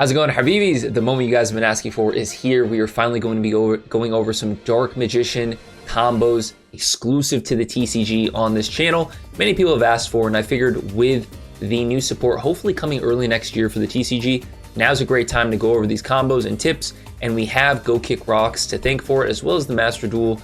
How's it going, Habibis? The moment you guys have been asking for is here. We are finally going to be going over some Dark Magician combos exclusive to the TCG on this channel. Many people have asked for, and I figured with the new support hopefully coming early next year for the TCG, now's a great time to go over these combos and tips. And we have Go Kick Rocks to thank for it, as well as the Master Duel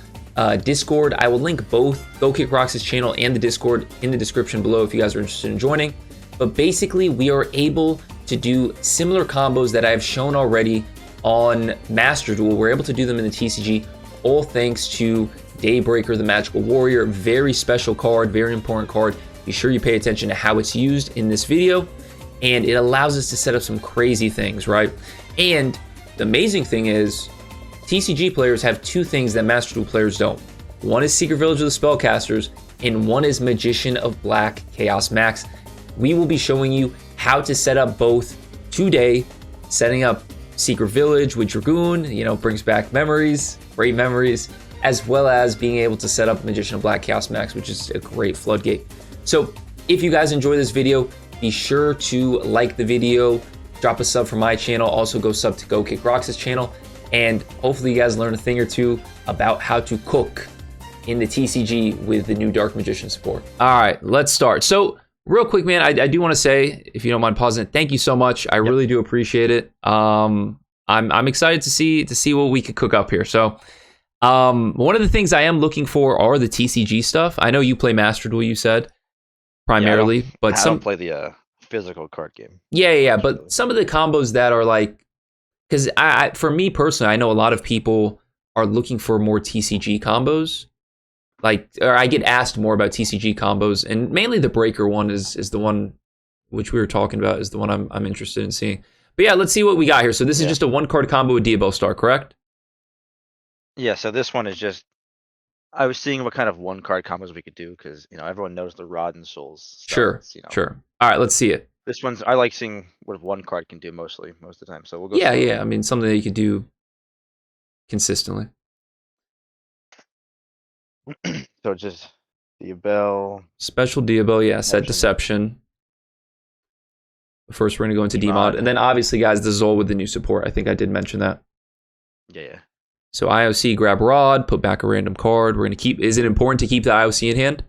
Discord. I will link both Go Kick Rocks' channel and the Discord in the description below if you guys are interested in joining. But basically, we are able to do similar combos that I've shown already on Master Duel. We're able to do them in the TCG, all thanks to Daybreaker, the Magical Warrior. Very special card, very important card. Be sure you pay attention to how it's used in this video, and it allows us to set up some crazy things, right? And the amazing thing is, TCG players have two things that Master Duel players don't. One is Secret Village of the Spellcasters, and one is Magician of Black Chaos Max. We will be showing you how to set up both today, setting up Secret Village with Dragoon, brings back memories, great memories, as well as being able to set up Magician of Black Chaos Max, which is a great floodgate. So if you guys enjoy this video, be sure to like the video, drop a sub for my channel, also go sub to Go Kick Rocks' channel, and hopefully you guys learn a thing or two about how to cook in the TCG with the new Dark Magician support. All right, let's start. So real quick, man, I do want to say, if you don't mind pausing, thank you so much. I really do appreciate it. I'm excited to see what we could cook up here. So one of the things I am looking for are the TCG stuff. I know you play Master Duel, you said, primarily, but I don't play the physical card game. Yeah, but some of the combos that are like, because for me personally, I know a lot of people are looking for more TCG combos. Or I get asked more about TCG combos, and mainly the Breaker one is the one which we were talking about, is the one I'm interested in seeing. But yeah, let's see what we got here. So this is just a one card combo with Diabel Star, correct? Yeah, so this one is just, I was seeing what kind of one card combos we could do, because everyone knows the Rod and Souls stuff. Sure. All right, let's see it. This one's, I like seeing what one card can do most of the time. So we'll go. Yeah. I mean, something that you could do consistently. So just Diabel. Special Diabel, yeah. Set Deception. First, we're going to go into DMod. And then obviously, guys, this is all with the new support. I think I did mention that. Yeah. So IOC, grab Rod, put back a random card. We're going to keep... Is it important to keep the IOC in hand?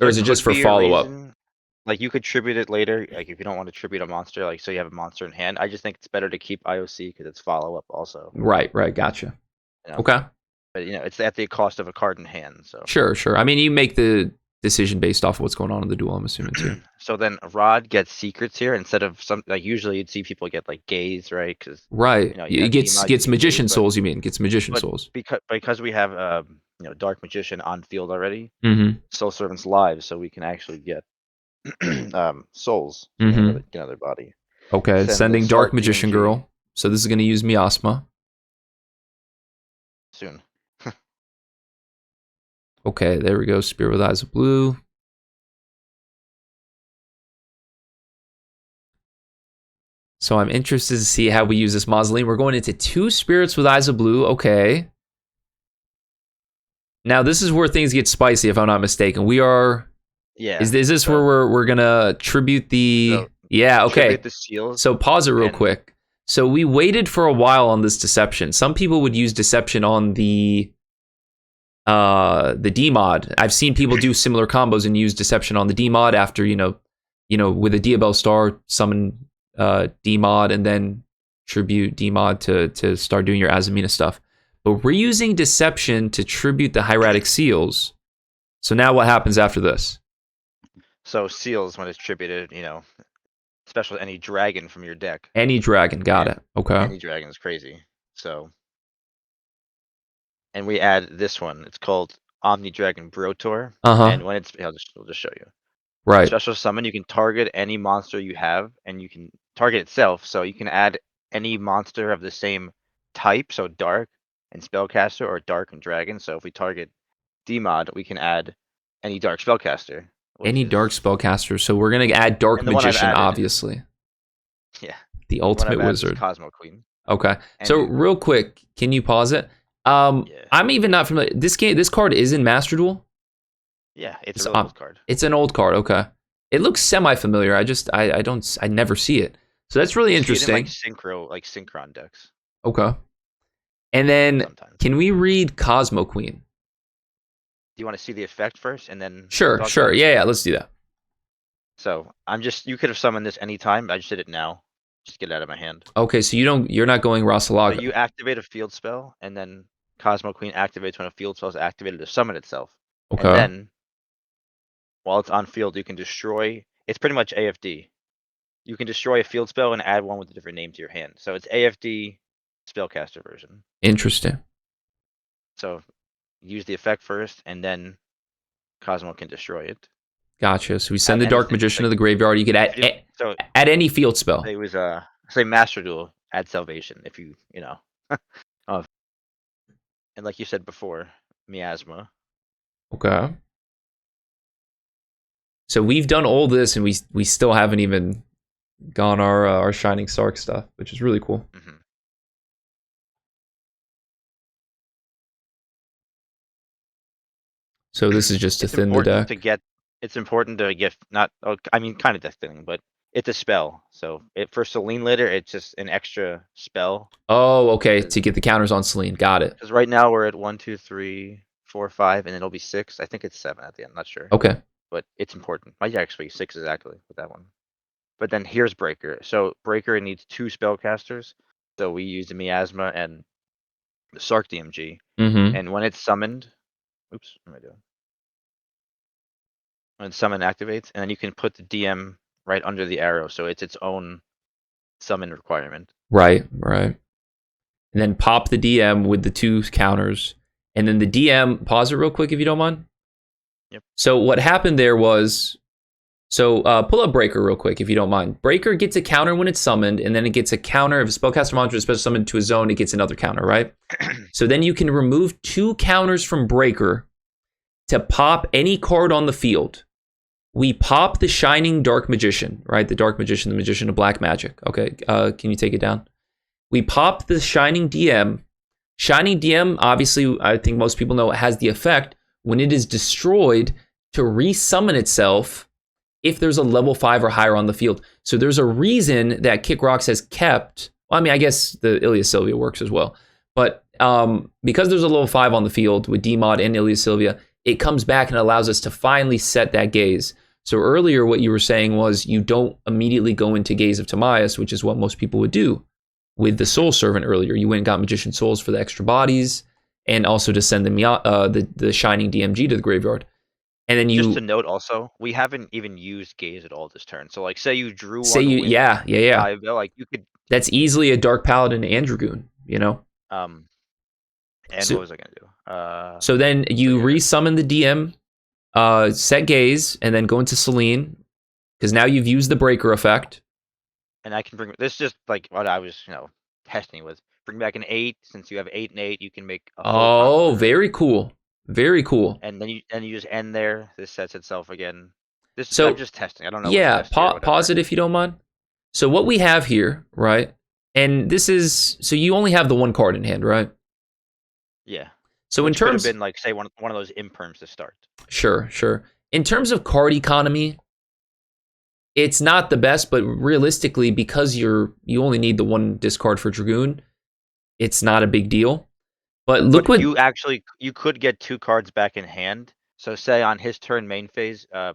Or is it just for follow-up? Like, you could tribute it later, like if you don't want to tribute a monster, like so you have a monster in hand. I just think it's better to keep IOC because it's follow-up also. Right, gotcha. Okay. But it's at the cost of a card in hand. So sure. I mean, you make the decision based off of what's going on in the duel, I'm assuming too. So then Rod gets secrets here instead of some, like usually you'd see people get like gaze, right? Because it gets Magician Souls. You mean gets Magician Souls because we have Dark Magician on field already. Soul Servants live, so we can actually get souls in another body. Okay, sending Dark Magician Girl. So this is going to use Miasma soon. Okay, there we go. Spirit with Eyes of Blue. So I'm interested to see how we use this Mausoleum. We're going into 2 Spirits with Eyes of Blue. Okay. Now this is where things get spicy, if I'm not mistaken. We are... Yeah. Is this where we're going to tribute the... Yeah, okay. Tribute the seals. So pause it real quick. So we waited for a while on this Deception. Some people would use Deception on the D mod. I've seen people do similar combos and use Deception on the D mod after with a Diabel Star, summon D mod and then tribute D mod to start doing your Azamina stuff. But we're using Deception to tribute the Hieratic Seals. So now what happens after this? So seals, when it's tributed, especially any dragon from your deck. Any dragon, got it. Okay. Any dragon is crazy. So. And we add this one. It's called Omni Dragon Brotor. And when it's, I'll just show you. Right. Special summon. You can target any monster you have, and you can target itself. So you can add any monster of the same type. So dark and spellcaster, or dark and dragon. So if we target D-mod, we can add any dark spellcaster. Any dark spellcaster. So we're gonna add Dark Magician, obviously. Yeah. The ultimate wizard. Cosmo Queen. Okay. So real quick, can you pause it? I'm even not familiar. This card is in Master Duel? Yeah, it's an old card. It's an old card, okay. It looks semi-familiar. I never see it. So that's really You see it in like interesting. synchron decks Okay. And then sometimes. can we read Cosmo Queen? Do you want to see the effect first and then Sure, talk sure. about it? Yeah, let's do that. So you could have summoned this anytime. I just did it now. Just get it out of my hand. Okay, so you're not going So you Rasalaga. activate a field spell, and then Cosmo Queen activates when a field spell is activated to summon itself. And Okay. then, while it's on field, you can destroy. It's pretty much AFD. You can destroy a field spell and add one with a different name to your hand. So it's AFD spellcaster version. Interesting. So use the effect first, and then Cosmo can destroy it. Gotcha. So we send Add the Dark anything. Magician to Like the graveyard. You could if you so add any field spell. it was say Master Duel, add Salvation if you know. uh, and like you said before, Miasma. Okay. So we've done all this, and we still haven't even gone our Shining Sark stuff, which is really cool. Mm-hmm. So this is just to It's thin the important to deck. get. It's important to get not. I mean, kind of deck thing, but it's a spell. So it for Selene Litter, it's just an extra spell. Oh, okay. To get the counters on Celine. Got it. Because right now we're at 1, 2, 3, 4, 5, and it'll be 6. I think it's 7 at the end. Not sure, Okay. but it's important. Might actually 6 exactly with that one. But then here's Breaker. So Breaker needs 2 spellcasters. So we use the Miasma and the Sark DMG. Mm-hmm. And when it's summoned, oops, what am I doing? When summon activates, and then you can put the DM right under the arrow, so it's its own summon requirement. Right, right. And then pop the DM with the 2 counters. And then the DM, pause it real quick if you don't mind. Yep. So what happened there was, so pull up Breaker real quick if you don't mind. Breaker gets a counter when it's summoned, and then it gets a counter if a spellcaster monster is special summoned to a zone, it gets another counter, right? So then you can remove 2 counters from Breaker to pop any card on the field. We pop the Shining Dark Magician, right? The Dark Magician, the Magician of Black Magic. Okay, can you take it down? We pop the Shining DM. Shining DM, obviously, I think most people know, it has the effect when it is destroyed to resummon itself if there's a level 5 or higher on the field. So there's a reason that Kick Rocks has kept, well, I mean, I guess the Ilias Sylvia works as well. But because there's a level 5 on the field with DMod and Ilias Sylvia, it comes back and allows us to finally set that gaze. So earlier, what you were saying was you don't immediately go into Gaze of Timaeus, which is what most people would do with the Soul Servant earlier. You went and got Magician Souls for the extra bodies and also to send the Shining DMG to the graveyard. And then Just to you note also, we haven't even used Gaze at all this turn. So like say you drew say, one with yeah. Diabel, like you could That's easily a Dark Paladin and Dragoon, you know? and So, what was I gonna do? so then you resummon the DM, set Gaze, and then go into Selene, because now you've used the Breaker effect. And I can bring this just like what I was, testing with. Bring back an 8. Since you have 8 and 8, you can make a full Oh, conqueror. very cool. Very cool. And then you just end there. This sets itself again. This I'm So, just testing. I don't know what's yeah, best here or whatever. pause it if you don't mind. So what we have here, right? And this is, so you only have the 1 card in hand, right? Yeah. So Which in terms, could have been like say one of those imperms to start. sure. In terms of card economy, it's not the best, but realistically, because you only need the 1 discard for Dragoon, it's not a big deal. But look what You could get 2 cards back in hand. So say on his turn main phase, I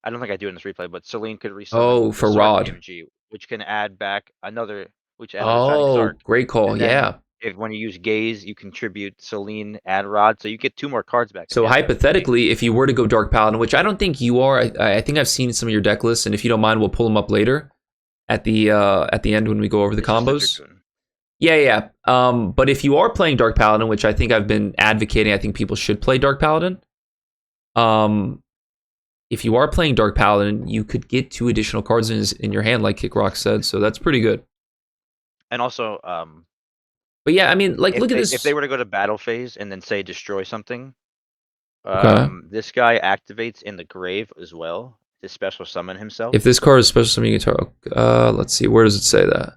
don't think I do in this replay, but Selene could resummon the for Sark Rod. DMG, which can add back another Shining Oh, Sark. great call. And then Yeah. if when you use Gaze, you contribute Selene, add Rod, so you get 2 more cards back in So hand. hypothetically, if you were to go Dark Paladin, which I don't think you are, I think I've seen some of your deck lists, and if you don't mind, we'll pull them up later at the end when we go over the combos. Yeah. But if you are playing Dark Paladin, which I think I've been advocating, I think people should play Dark Paladin. If you are playing Dark Paladin, you could get 2 additional cards in your hand, like Kick Rock said. So that's pretty good. And also, but yeah, I mean, like, look at this. If they were to go to battle phase and then say destroy something, Okay. this guy activates in the grave as well to special summon himself. If this card is special summon, you can target. Let's see. Where does it say that?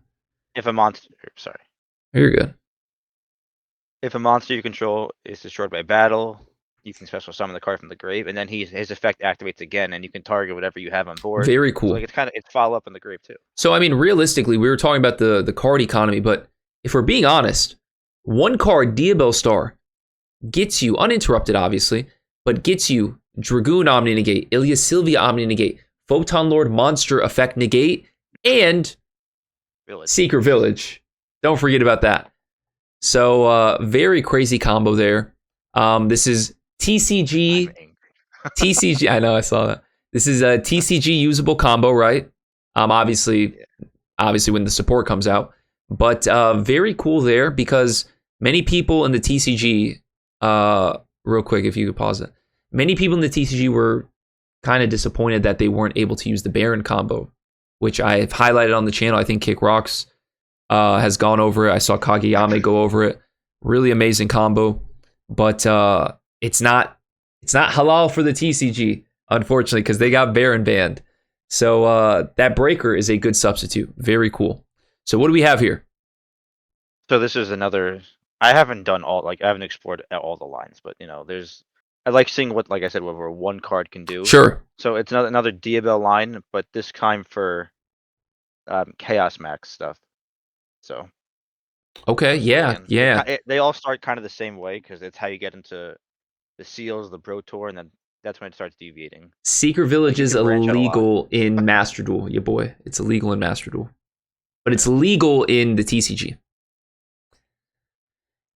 If a monster, sorry. You're good. If a monster you control is destroyed by battle, you can special summon the card from the grave, and then his effect activates again, and you can target whatever you have on board. Very So cool. like it's follow up in the grave too. So I mean, realistically, we were talking about the card economy, but if we're being honest, one card Diabel Star gets you uninterrupted, obviously, but gets you Dragoon Omni Negate, Ilya Sylvia Omni Negate, Photon Lord Monster Effect Negate, and Village. Secret Village. Don't forget about that. So very crazy combo there. This is TCG. TCG. I know, I saw that. This is a TCG usable combo, right? Obviously, obviously when the support comes out, but very cool there because many people in the TCG. Real quick, if you could pause it. Many people in the TCG were kind of disappointed that they weren't able to use the Baron combo, which I have highlighted on the channel. I think Kick Rocks has gone over it. I saw Kageyame go over it. Really amazing combo, but it's not halal for the TCG, unfortunately, because they got Baron banned. So that breaker is a good substitute. Very cool. So what do we have here? So this is another. I haven't done all I haven't explored all the lines, but I like seeing what, like I said, what one card can do. Sure. So it's another Diabel line, but this time for Chaos Max stuff. So Okay. Yeah. again, Yeah. they all start kind of the same way because it's how you get into the seals, the Pro Tour, and then that's when it starts deviating. Secret Village is can branch out a lot. illegal in Master Duel, yeah boy. It's illegal in Master Duel. But it's legal in the TCG.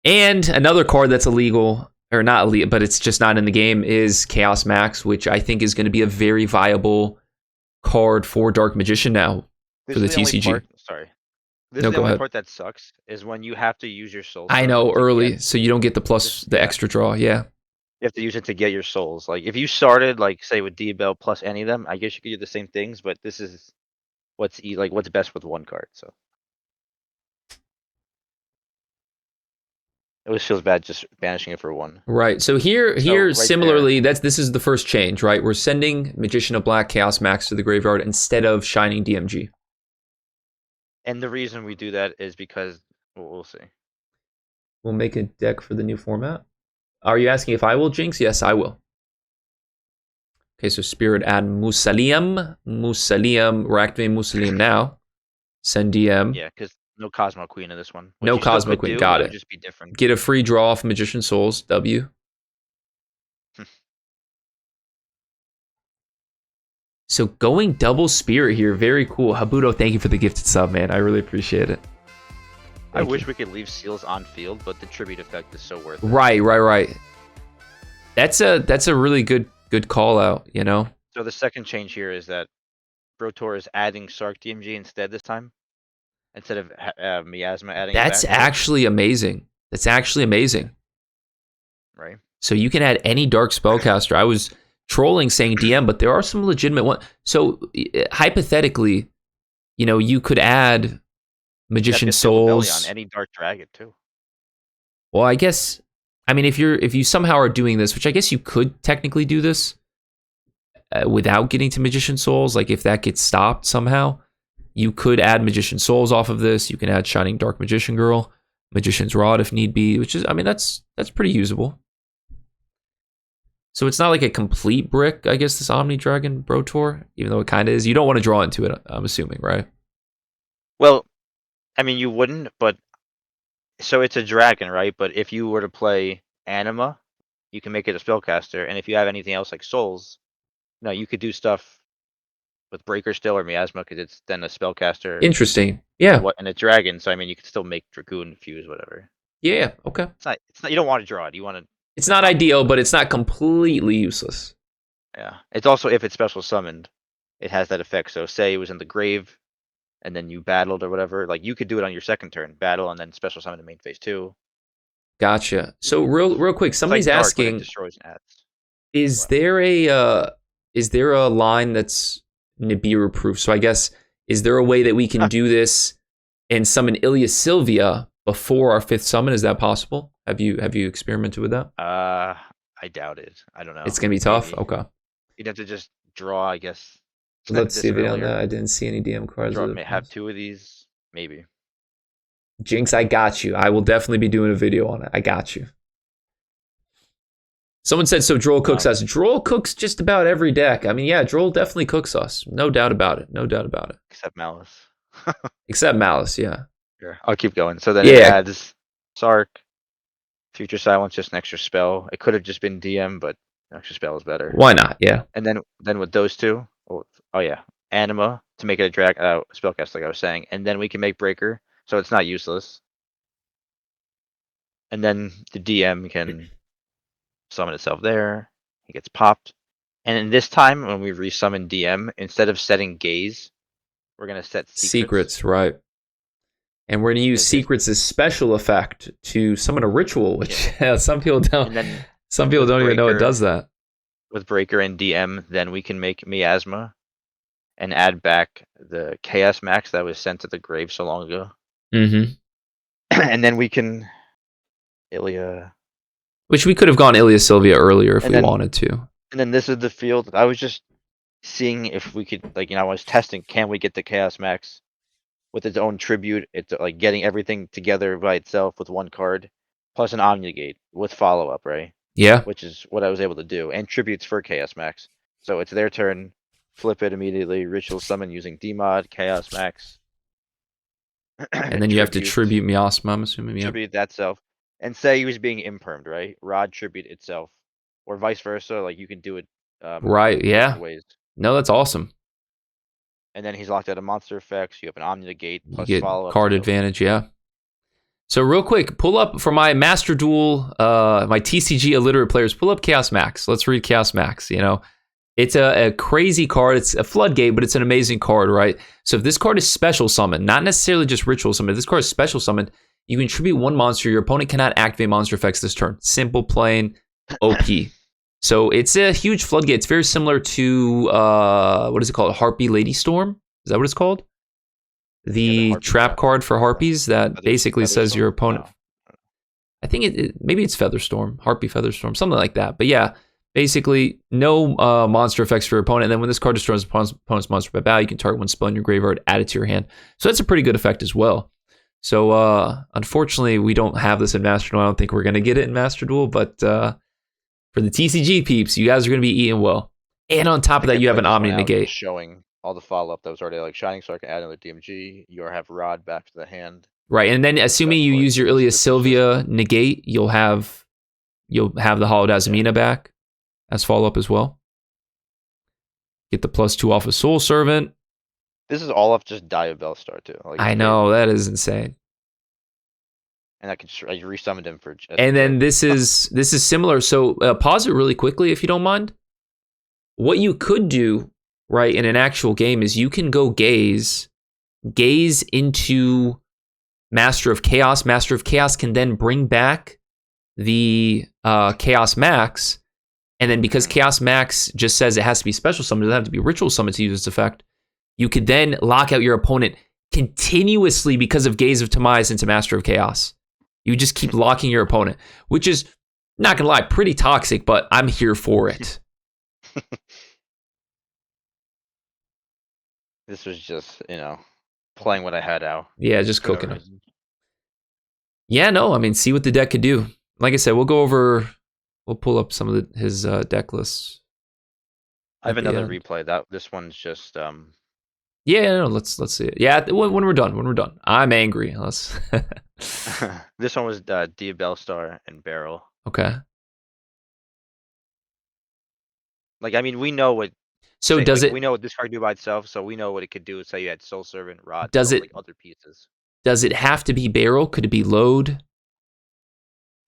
And another card that's illegal, or not illegal, but it's just not in the game, is Chaos Max, which I think is going to be a very viable card for Dark Magician now for the TCG. This is the only part that sucks, is when you have to use your soul. I know, early, so you don't get the extra draw, yeah. You have to use it to get your souls. Like, if you started, like, say, with Diabel plus any of them, I guess you could do the same things, but this is what's best with one card, so. It always feels bad just banishing it for one. Right. So here right similarly, this is the first change, right? We're sending Magician of Black Chaos Max to the graveyard instead of Shining DMG. And the reason we do that is because we'll see. We'll make a deck for the new format. Are you asking if I will Jinx? Yes, I will. Okay, so Spirit add Musalium. We're activating Musalium now. Send DM. Yeah, because no Cosmo Queen in this one. No Cosmo Queen. Got it. Just be different. Get a free draw off Magician Souls. W. So going double Spirit here. Very cool. Habuto, thank you for the gifted sub, man. I really appreciate it. I wish we could leave seals on field, but the tribute effect is so worth it. Right. That's a really good call out, you know? So the second change here is that Brotor is adding Sark DMG instead this time. Instead of Miasma adding That's actually amazing. Right. So you can add any dark spellcaster. I was trolling saying DM, but there are some legitimate ones. So hypothetically, you could add Magician Souls on any dark dragon too. Well, I guess if you somehow are doing this, which I guess you could technically do this without getting to Magician Souls, like if that gets stopped somehow, you could add Magician Souls off of this. You can add Shining Dark Magician Girl, Magician's Rod if need be, which is that's pretty usable. So it's not like a complete brick, I guess, this Omni Dragon Bro Tour, even though it kind of is. You don't want to draw into it, I'm assuming, right? Well, you wouldn't, but so it's a dragon, right? But if you were to play Anima, you can make it a spellcaster, and if you have anything else like Souls, you could do stuff with Breaker still or Miasma because it's then a spellcaster. Interesting, yeah. And a dragon, so you could still make Dragoon fuse whatever. Yeah, okay. It's not. You don't want to draw it. You want to. It's not ideal, but it's not completely useless. Yeah, it's also if it's special summoned, it has that effect. So say it was in the grave, and then you battled or whatever. Like you could do it on your second turn, battle, and then special summon to main phase 2. Gotcha. So real quick, somebody's asking, destroys and adds. Is there a line that's Nibiru proof? So I guess is there a way that we can do this and summon Ilya Sylvia before our 5th summon? Is that possible? Have you experimented with that? I doubt it. I don't know. It's gonna be tough. Maybe. Okay. You'd have to just draw, I guess. Let's see a video on that. I didn't see any DM cards. May have 2 of these, maybe. Jinx, I got you. I will definitely be doing a video on it. I got you. Someone said, so Droll cooks Um, us. Droll cooks just about every deck. I mean, yeah, Droll definitely cooks us. No doubt about it. No doubt about it. except Malice. Except Malice, yeah. Sure. I'll keep going. So then it Yeah, adds Sark, Future Silence, just an extra spell. It could have just been DM, but an extra spell is better. why not? Yeah. And then with those two, oh yeah, Anima to make it a drag spellcast, like I was saying, and then we can make Breaker, so it's not useless. And then the DM can summon itself there. He gets popped. And in this time, when we resummon DM, instead of setting Gaze, we're gonna set Secrets. Secrets, right. And we're going to use Because this, Secrets as special effect to summon a ritual, which some people don't. and then Some people with don't even know it Breaker, does that. with Breaker and DM, then we can make Miasma and add back the Chaos Max that was sent to the grave so long ago. Mm-hmm. And then we can Ilya. Which we could have gone Ilya Sylvia earlier if And we then wanted to. and then this is the field. I was just seeing if we could, like, I was testing, can we get the Chaos Max with its own tribute? It's like getting everything together by itself with one card, plus an Omnigate with follow up, right? Yeah. Which is what I was able to do, and tributes for Chaos Max. So it's their turn, flip it immediately, ritual summon using Dmod, Chaos Max. And then you have to tribute Miasma, I'm assuming. Yeah. Tribute that self. And say he was being impermed, right? Rod tribute itself. Or vice versa, like you can do it Right, yeah. multiple ways. No, that's awesome. And then he's locked out of monster effects. You have an Omnigate You plus get follow-up. card advantage, yeah. So real quick, pull up for my Master Duel, my TCG illiterate players, pull up Chaos Max. Let's read Chaos Max, you know. It's a crazy card. It's a floodgate, but it's an amazing card, right? So if this card is special summon, not necessarily just ritual summon, if this card is special summon, you can tribute one monster. Your opponent cannot activate monster effects this turn. Simple, plain, OP. So it's a huge floodgate. It's very similar to, what is it called? Harpy Lady Storm? Is that what it's called? The trap card for Harpies that basically says your opponent. No. I think maybe it's Featherstorm, Harpy Featherstorm, something like that. But yeah, basically no monster effects for your opponent. And then when this card destroys opponent's monster by battle, you can target one spell in your graveyard, add it to your hand. So that's a pretty good effect as well. So unfortunately, we don't have this in Master Duel. I don't think we're going to get it in Master Duel. But for the TCG peeps, you guys are going to be eating well. And on top of that, you have an Omni Negate. Showing all the follow-up that was already like Shining Star can add another DMG. You have Rod back to the hand. Right, and then assuming you use your Ilya Sylvia Negate, you'll have the Holodazamina back as follow-up as well. Get the +2 off of Soul Servant. This is all off just Diabel Star too. Like, I know, that is insane. And I could just resummon him for. And then this is similar. So pause it really quickly if you don't mind. What you could do, right, in an actual game is you can go gaze into Master of Chaos. Master of Chaos can then bring back the Chaos Max. And then because Chaos Max just says it has to be special summon, it doesn't have to be ritual summon to use this effect, you could then lock out your opponent continuously because of Gaze of Timaeus into Master of Chaos. You just keep locking your opponent, which is, not gonna lie, pretty toxic, but I'm here for it. This was just, playing what I had out. Yeah, just cooking it. Yeah, no, I mean, see what the deck could do. Like I said, we'll pull up some of his deck lists. I have another replay. This one's just Yeah, no, let's see it. Yeah, when we're done. I'm angry. Let's. This one was Diabel Star and Barrel. Okay. Like, I mean, we know what. So we know what this card do by itself, so we know what it could do. Say you had Soul Servant, Rod. Like other pieces? Does it have to be Barrel? Could it be Load?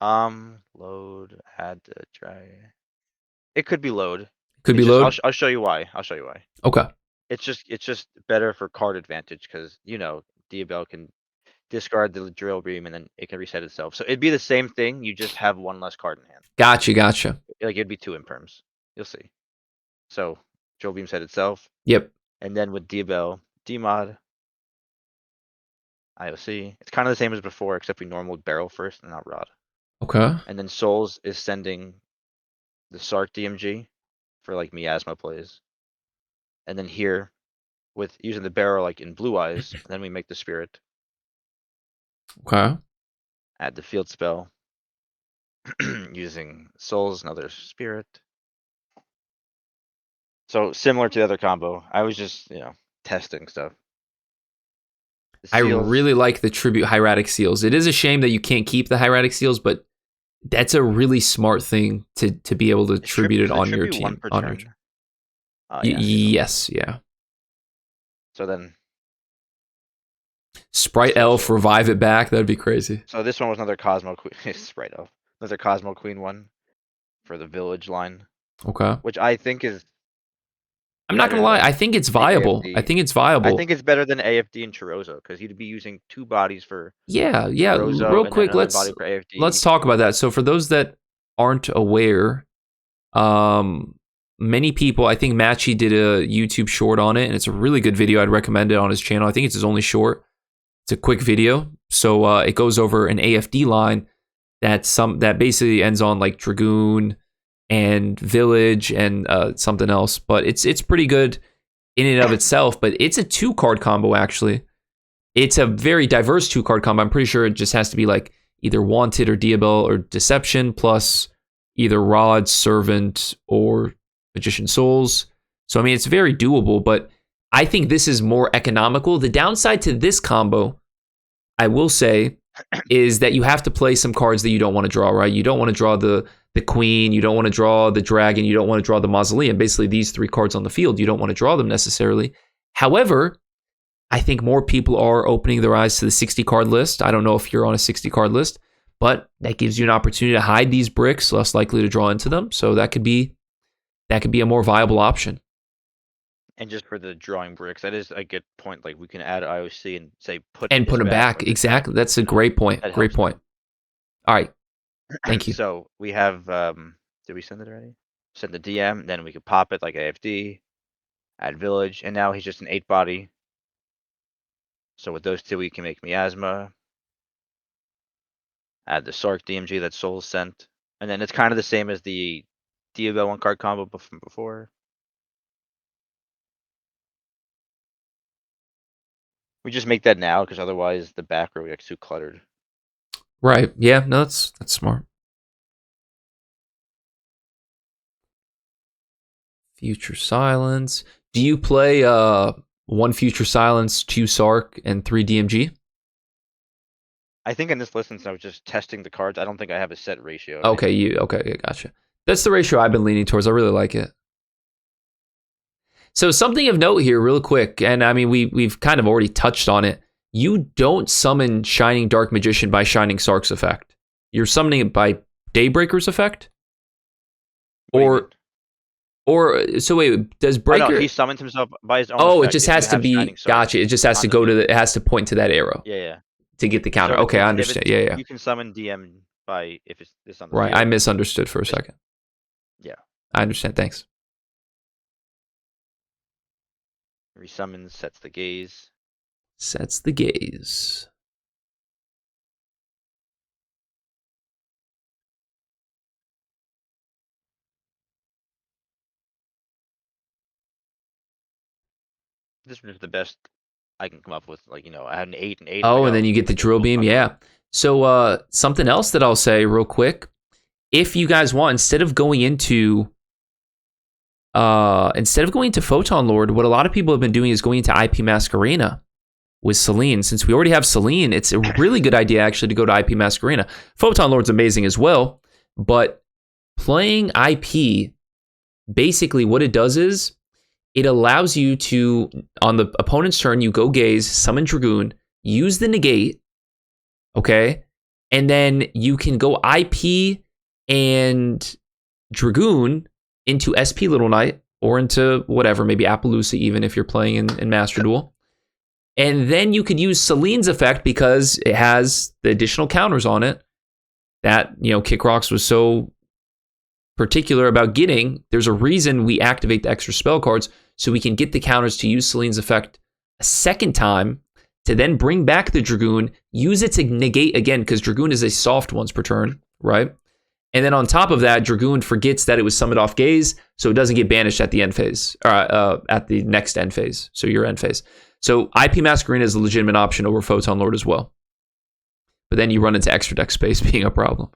Load, add to try. It could be Load. Could be Load. I'll show you why. Okay. It's just better for card advantage because Diabel can discard the drill beam and then it can reset itself. So it'd be the same thing. You just have one less card in hand. Gotcha. Like it'd be 2 imperms. You'll see. So drill beam set itself. Yep. And then with Diabel, Dmod, IOC. It's kind of the same as before, except we normal barrel first and not Rod. Okay. And then Souls is sending the Sark DMG for like Miasma plays. And then here, with using the barrel like in Blue Eyes, then we make the Spirit. Okay. Add the field spell. using souls, another spirit. So similar to the other combo, I was just testing stuff. The I seals, really like the tribute hieratic seals. It is a shame that you can't keep the hieratic seals, but that's a really smart thing to be able to tribute it is the on your tribute one team. per On your turn? Yeah, I see that. yes, yeah. So then Sprite seal Elf, soul. revive it back. That'd be crazy. So this one was another Cosmo Queen. Sprite Elf. Another Cosmo Queen one for the village line, Okay. which I think is I'm not gonna better lie. I than think it's the viable. I AFD. think it's I viable. think it's better than AFD and Chorozo because you'd be using 2 bodies for Yeah, yeah. Chorozo Real and then quick, another let's body for AFD. let's talk about that. So for those that aren't aware, many people, I think Matchy did a YouTube short on it, and it's a really good video. I'd recommend it on his channel. I think it's his only short. It's a quick video. So it goes over an AFD line that basically ends on like Dragoon and Village and something else. But it's pretty good in and of itself. But it's a 2-card combo actually. It's a very diverse 2-card combo. I'm pretty sure it just has to be like either Wanted or Diabel or Deception plus either Rod, Servant, or Magician Souls. So I mean, it's very doable. But I think this is more economical. The downside to this combo, I will say, is that you have to play some cards that you don't want to draw, right? You don't want to draw the Queen, you don't want to draw the Dragon, you don't want to draw the Mausoleum. Basically, these 3 cards on the field, you don't want to draw them necessarily. However, I think more people are opening their eyes to the 60-card list. I don't know if you're on a 60-card list, but that gives you an opportunity to hide these bricks, less likely to draw into them. So that could be a more viable option. And just for the drawing bricks, that is a good point. Like we can add IOC and say put And this put them back. or this Exactly. That's a great point. That Great helps point. All right. Thank you. So we have did we send it already? Send the DM, then we could pop it like AFD, add village, and now he's just an 8 body. So with those 2 we can make Miasma. Add the Sark DMG that Soul sent. And then it's kind of the same as the Diabel 1-card combo from before. We just make that now because otherwise the back row gets too cluttered. Right. Yeah, no, that's smart. Future Silence. Do you play 1 Future Silence, 2 Sark, and 3 DMG? I think in this list, since I was just testing the cards, I don't think I have a set ratio. Okay, gotcha. That's the ratio I've been leaning towards. I really like it. So something of note here, real quick, and I mean we've kind of already touched on it. You don't summon Shining Dark Magician by Shining Sark's effect. You're summoning it by Daybreaker's effect. Or so wait, does Breaker? Oh, no, he summons himself by his own. Oh, effect it just has to be. Gotcha. It just has to go to the. It has to point to that arrow. Yeah. To get the counter. So okay, I understand. Yeah. You can summon DM by if it's on the right. field. I misunderstood for a second. Yeah. I understand. Thanks. Resummons, sets the gaze. Sets the gaze. This is the best I can come up with. Like, I had an 8 and 8. Oh, and then you get the drill beam. Yeah. So something else that I'll say real quick. If you guys want, instead of going into Photon Lord, what a lot of people have been doing is going into IP Masquerena with Selene. Since we already have Selene, it's a really good idea actually to go to IP Masquerena. Photon Lord's amazing as well, but playing IP, basically what it does is it allows you to, on the opponent's turn, you go gaze, summon Dragoon, use the negate, okay? And then you can go IP and Dragoon into SP Little Knight or into whatever, maybe Appaloosa even if you're playing in Master Duel. And then you could use Selene's effect because it has the additional counters on it that, Kick Rocks was so particular about getting. There's a reason we activate the extra spell cards so we can get the counters to use Selene's effect a second time to then bring back the Dragoon, use it to negate again because Dragoon is a soft once per turn, right? And then on top of that, Dragoon forgets that it was summoned off gaze, so it doesn't get banished at the end phase, or at the next end phase, so your end phase. So IP Masquerena is a legitimate option over Photon Lord as well. But then you run into extra deck space being a problem.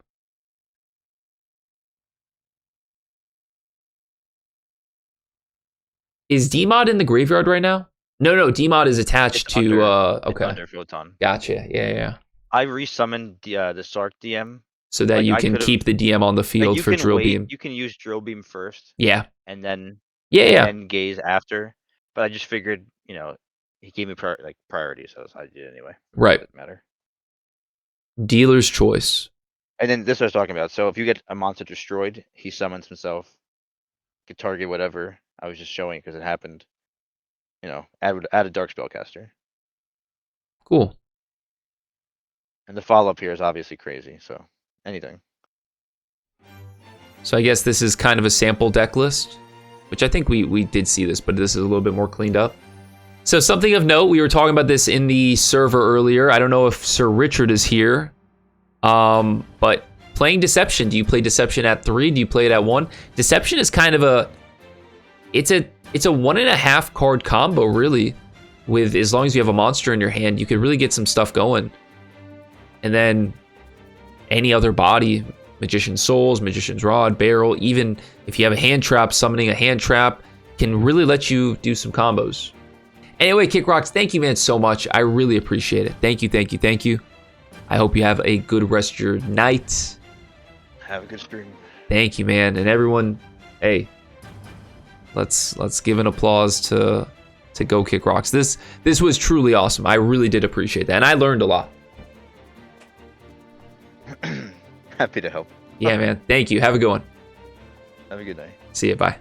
Is DMod in the graveyard right now? No, DMod is attached to, It's okay. under Photon. Gotcha, yeah. I resummoned the Sark DM. So that Like, you I can could've- keep the DM on the Like, field you for can Drill wait. Beam. You can use Drill Beam first, Yeah. and then Yeah. gaze after. But I just figured, he gave me priority, so I did anyway. Right. Doesn't matter. Dealer's choice. And then this is what I was talking about. So if you get a monster destroyed, he summons himself. Could target whatever. I was just showing because it happened. Add a dark spellcaster. Cool. And the follow up here is obviously crazy. So anything. So I guess this is kind of a sample deck list, which I think we did see this, but this is a little bit more cleaned up. So something of note, we were talking about this in the server earlier. I don't know if Sir Richard is here, but playing Deception. Do you play Deception at 3? Do you play it at 1? Deception is kind of it's a 1.5 card combo, really. With as long as you have a monster in your hand, you could really get some stuff going. And then any other body, Magician's Souls, Magician's Rod, Barrel, even if you have a hand trap, summoning a hand trap can really let you do some combos. Anyway, Kick Rocks, thank you, man, so much. I really appreciate it. Thank you. I hope you have a good rest of your night. Have a good stream. Thank you, man. And everyone, hey, let's give an applause to Go Kick Rocks. This was truly awesome. I really did appreciate that, and I learned a lot. Happy to help. Yeah, man. Thank you. Have a good one. Have a good night. See you. Bye.